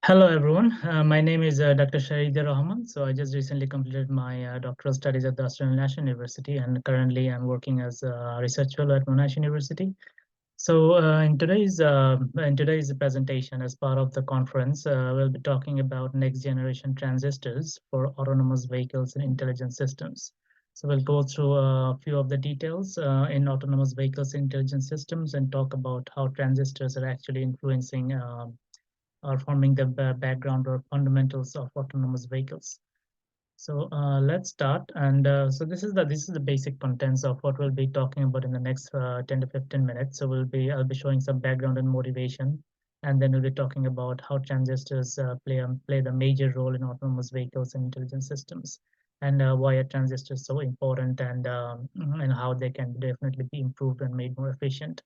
Hello, everyone. My name is Dr. Sharidya Rahman. So I just recently completed my doctoral studies at the Australian National University, and currently I'm working as a research fellow at Monash University. So in today's presentation, as part of the conference, we'll be talking about next generation transistors for autonomous vehicles and intelligent systems. So we'll go through a few of the details in autonomous vehicles and intelligent systems and talk about how transistors are actually influencing or forming the background or fundamentals of autonomous vehicles. So let's start. And so this is the basic contents of what we'll be talking about in the next 10 to 15 minutes. So I'll be showing some background and motivation, and then we'll be talking about how transistors play the major role in autonomous vehicles and intelligent systems, and why a transistor is so important, and how they can definitely be improved and made more efficient.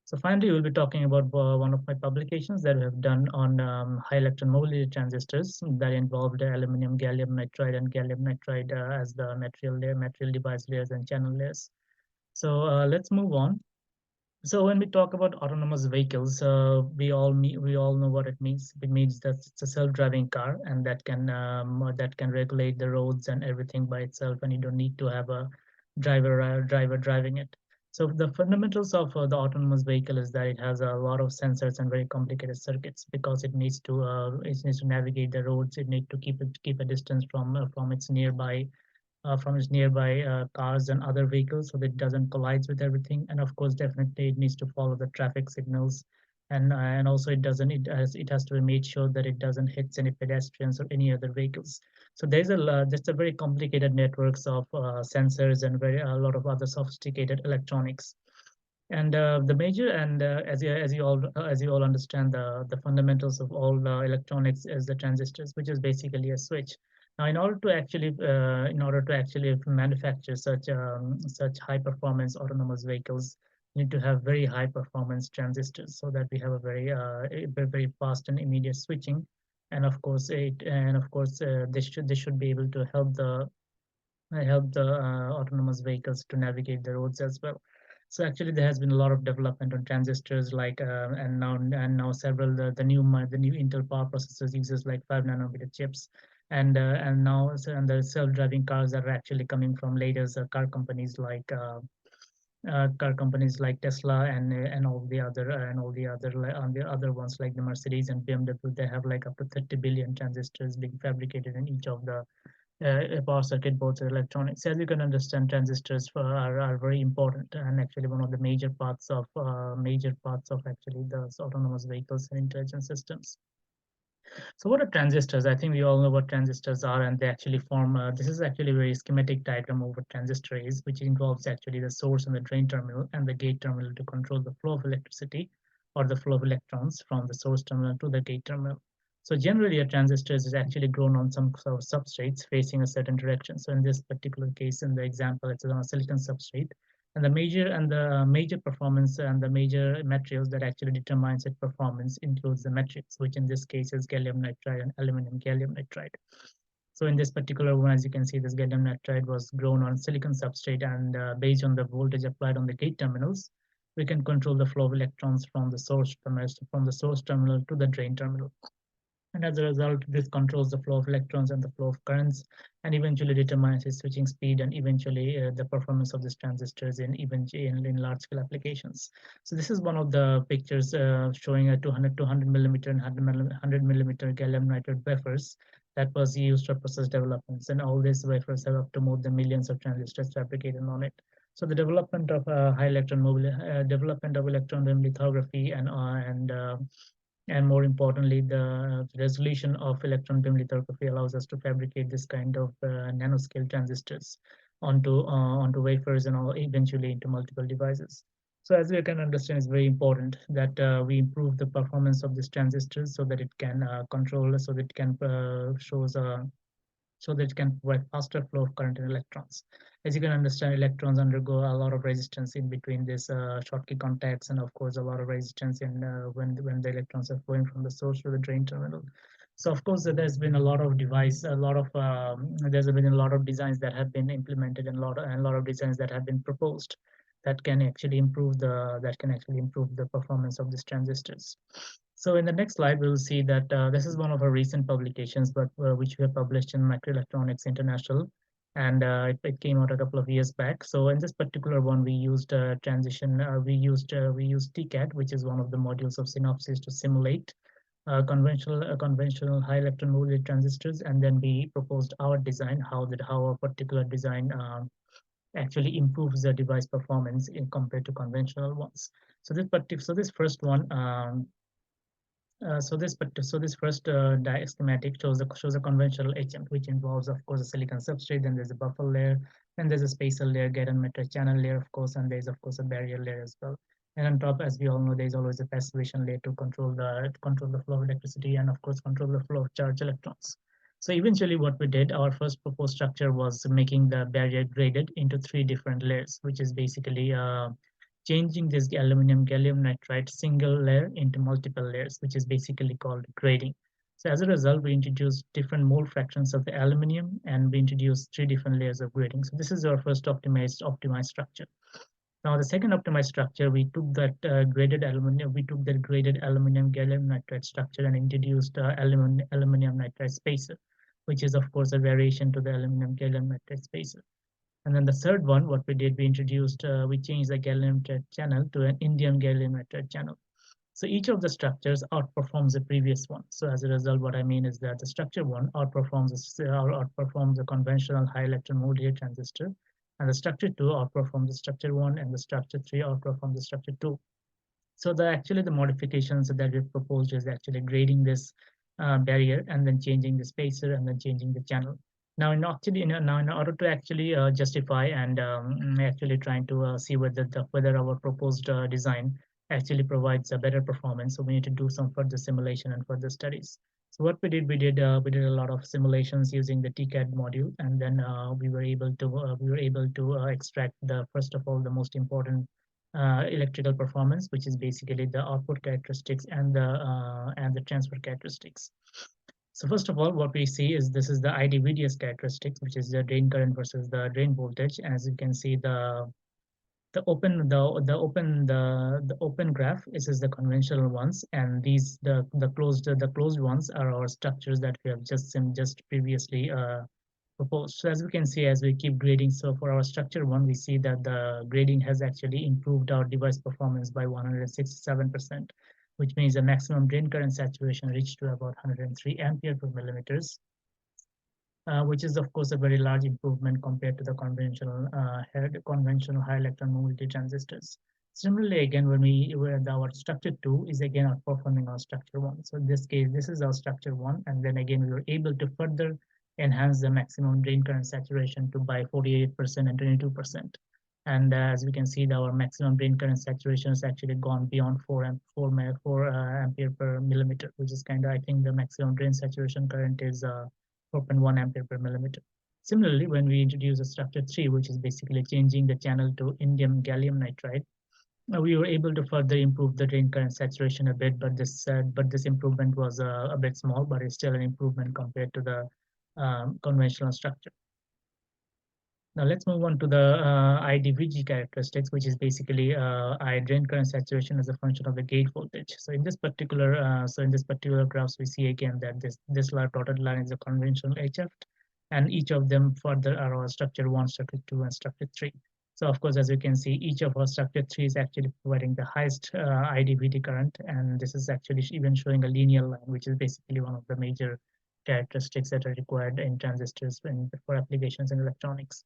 So finally, we'll be talking about one of my publications that we have done on high electron mobility transistors that involved aluminum, gallium nitride, and gallium nitride as the material device layers and channel layers. So let's move on. So when we talk about autonomous vehicles, we all know what it means. It means that it's a self-driving car, and that can regulate the roads and everything by itself, and you don't need to have a driver driving it. So the fundamentals of the autonomous vehicle is that it has a lot of sensors and very complicated circuits because it needs to navigate the roads. It needs to keep a distance from its nearby cars and other vehicles so that it doesn't collide with everything. And of course, definitely it needs to follow the traffic signals. And also it has to be made sure that it doesn't hit any pedestrians or any other vehicles. So there's a very complicated networks of sensors and a lot of other sophisticated electronics. And the major and as you all understand, the fundamentals of all electronics is the transistors, which is basically a switch. Now, in order to actually manufacture such high performance autonomous vehicles, you need to have very high performance transistors so that we have a very fast and immediate switching. And of course, this should be able to help the autonomous vehicles to navigate the roads as well. So actually, there has been a lot of development on transistors, and now several the new Intel power processors uses like 5 nanometer chips, and the self-driving cars are actually coming from later car companies like Tesla and all the other ones like the Mercedes and BMW. They have like up to 30 billion transistors being fabricated in each of the power circuit boards or electronics. As you can understand, transistors are very important and actually one of the major parts of actually the autonomous vehicles and intelligent systems. So what are transistors? I think we all know what transistors are, and they actually form. This is actually a very schematic diagram of what transistor is, which involves actually the source and the drain terminal and the gate terminal to control the flow of electricity or the flow of electrons from the source terminal to the gate terminal. So generally, a transistor is actually grown on some sort of substrates facing a certain direction. So in this particular case, in the example, it's on a silicon substrate, and the major performance and the major materials that actually determines its performance includes the matrix, which in this case is gallium nitride and aluminum gallium nitride. So in this particular one, as you can see, this gallium nitride was grown on silicon substrate, and based on the voltage applied on the gate terminals, we can control the flow of electrons from the source terminal to the drain terminal. And as a result, this controls the flow of electrons and the flow of currents, and eventually determines its switching speed and eventually the performance of these transistors in large scale applications. So this is one of the pictures showing a 200 millimeter and 100 millimeter gallium nitride wafers that was used for process developments. And all these wafers have up to more than millions of transistors fabricated on it. So the development of electron beam lithography and more importantly, the resolution of electron beam lithography allows us to fabricate this kind of nanoscale transistors onto wafers and eventually into multiple devices. So as we can understand, it's very important that we improve the performance of these transistors so that it can control, so that it can so that it can provide faster flow of current and electrons. As you can understand, electrons undergo a lot of resistance in between these Schottky contacts, and of course, a lot of resistance in when the electrons are flowing from the source to the drain terminal. So of course, there's been a lot of designs that have been implemented and a lot of designs that have been proposed that can actually improve the performance of these transistors. So in the next slide, we'll see that this is one of our recent publications, but which we have published in Microelectronics International, and it came out a couple of years back. So in this particular one, we used we used TCAD, which is one of the modules of Synopsys, to simulate conventional high electron mobility transistors, and then we proposed our design, how a particular design actually improves the device performance in compared to conventional ones. So this first one. So this first schematic shows a conventional HM, which involves, of course, a silicon substrate. Then there's a buffer layer, then there's a spacer layer, gate and metal channel layer, of course, and there's of course a barrier layer as well. And on top, as we all know, there's always a passivation layer to control the flow of electricity and of course control the flow of charged electrons. So eventually, what we did, our first proposed structure was making the barrier graded into three different layers, which is basically changing this aluminum gallium nitride single layer into multiple layers, which is basically called grading. So as a result, we introduced different mole fractions of the aluminum, and we introduced three different layers of grading. So this is our first optimized structure. Now the second optimized structure, we took that graded aluminum gallium nitride structure and introduced aluminum nitride spacer, which is of course a variation to the aluminum gallium nitride spacer. And then the third one, what we changed the gallium nitride channel to an indium gallium nitride channel. So each of the structures outperforms the previous one. So as a result, what I mean is that the structure one outperforms the conventional high electron mobility transistor, and the structure two outperforms the structure one, and the structure three outperforms the structure two. So the modifications that we've proposed is actually grading this barrier and then changing the spacer and then changing the channel. Now, in order to actually justify and actually trying to see whether our proposed design actually provides a better performance, so we need to do some further simulation and further studies. So what we did a lot of simulations using the TCAD module, and then we were able to extract the first of all the most important electrical performance, which is basically the output characteristics and the transfer characteristics. So first of all, what we see is this is the ID/VDS characteristics, which is the drain current versus the drain voltage. As you can see, the open graph is the conventional ones, and the closed ones are our structures that we have just previously proposed. So as we can see, as we keep grading, so for our structure one, we see that the grading has actually improved our device performance by 167%, which means the maximum drain current saturation reached to about 103 ampere per millimeters, which is of course a very large improvement compared to the conventional high electron mobility transistors. Similarly, again, where our structure two is again outperforming our structure one. So in this case, this is our structure one, and then again we were able to further enhance the maximum drain current saturation to by 48% and 22%. And as we can see, our maximum drain current saturation has actually gone beyond 4 ampere per millimeter, which is kind of, I think the maximum drain saturation current is 4.1 ampere per millimeter. Similarly, when we introduce a structure 3, which is basically changing the channel to indium gallium nitride, we were able to further improve the drain current saturation a bit, but this improvement was a bit small, but it's still an improvement compared to the conventional structure. Now let's move on to the IDVG characteristics, which is basically I drain current saturation as a function of the gate voltage. So in this particular graphs, we see again that this dotted line is a conventional HF, and each of them further are our structure one, structure two, and structure three. So of course, as you can see, each of our structure three is actually providing the highest IDVD current, and this is actually even showing a linear line, which is basically one of the major characteristics that are required in transistors for applications in electronics.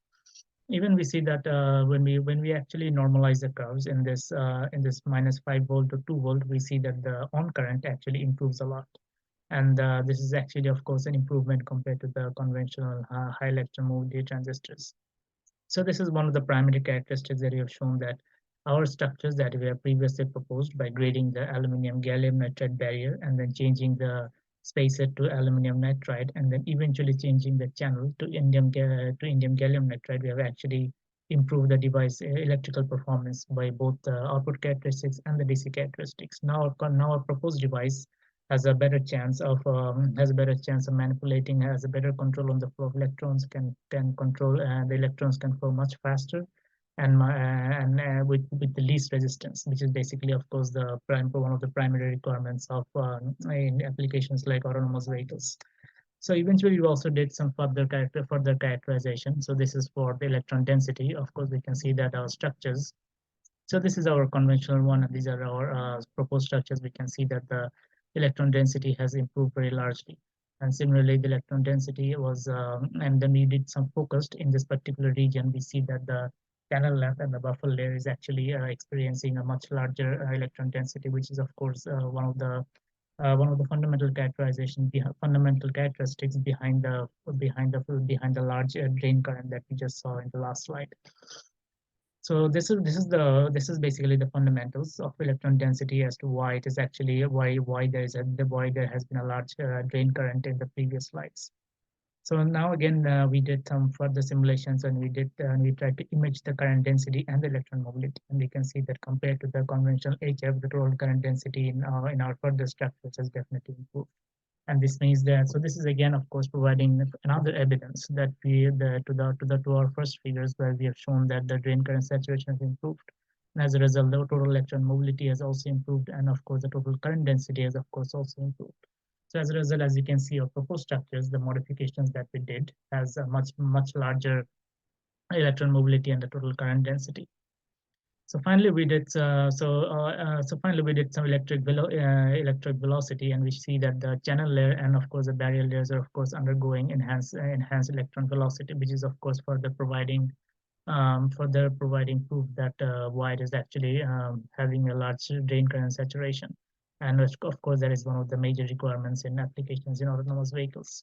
Even we see that when we actually normalize the curves in this -5 volt to 2 volt, we see that the on current actually improves a lot, and this is actually, of course, an improvement compared to the conventional high electron mobility transistors. So this is one of the primary characteristics that we have shown, that our structures that we have previously proposed by grading the aluminum gallium nitride barrier and then changing the spacer to aluminum nitride and then eventually changing the channel to indium gallium nitride, we have actually improved the device electrical performance by both the output characteristics and the DC characteristics. Now our proposed device has a better chance of manipulating, has a better control on the flow of electrons, can control, and the electrons can flow much faster, with the least resistance, which is basically, of course, one of the primary requirements of in applications like autonomous vehicles. So eventually, we also did some further characterization. So this is for the electron density. Of course, we can see that our structures. So this is our conventional one, and these are our proposed structures. We can see that the electron density has improved very largely. And similarly, the electron density was, and then we did some focused in this particular region. We see that the channel length and the buffer layer is actually experiencing a much larger electron density, which is, of course, one of the fundamental characteristics behind the large drain current that we just saw in the last slide. So this is basically the fundamentals of electron density as to why it is actually why there has been a large drain current in the previous slides. So now again we did some further simulations, and we tried to image the current density and the electron mobility, and we can see that compared to the conventional HF, the total current density in our further structures has definitely improved. And this means that, so this is again, of course, providing another evidence that to our first figures, where we have shown that the drain current saturation has improved. And as a result, the total electron mobility has also improved, and of course, the total current density has, of course, also improved. So as a result, as you can see, our proposed structures, the modifications that we did, has a much larger electron mobility and the total current density. So finally, we did some electric velocity, and we see that the channel layer and, of course, the barrier layers are, of course, undergoing enhanced electron velocity, which is, of course, further providing proof that wide is actually having a large drain current saturation, and of course, that is one of the major requirements in applications in autonomous vehicles.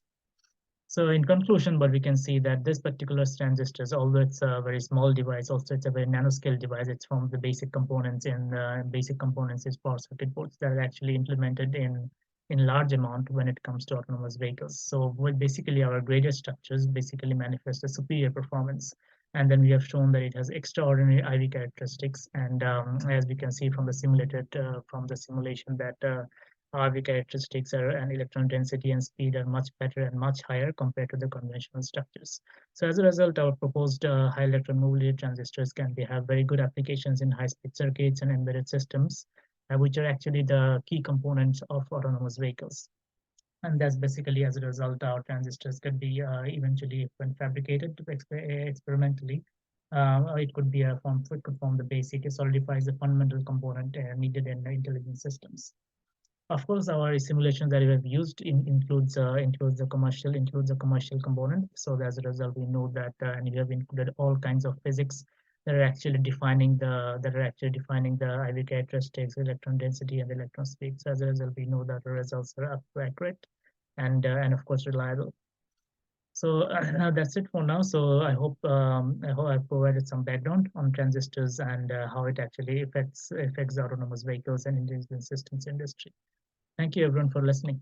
So in conclusion, but we can see that this particular transistors, although it's a very small device, also it's a very nanoscale device. It's from the basic components, is power circuit boards that are actually implemented in large amount when it comes to autonomous vehicles. So with basically our graded structures basically manifest a superior performance. And then we have shown that it has extraordinary IV characteristics. And as we can see from the simulation that RV characteristics and electron density and speed are much better and much higher compared to the conventional structures. So as a result, our proposed high electron mobility transistors have very good applications in high-speed circuits and embedded systems, which are actually the key components of autonomous vehicles. And that's basically, as a result, our transistors could be eventually, when fabricated experimentally, it could form the basic, it solidifies the fundamental component needed in intelligent systems. Of course, our simulations that we have used includes the commercial component. So as a result, we know that, and we have included all kinds of physics that are actually defining the IV characteristics, electron density, and electron speed. So as a result, we know that the results are accurate and of course reliable. So that's it for now. So I hope I've provided some background on transistors and how it actually affects autonomous vehicles and intelligent systems industry. Thank you everyone for listening.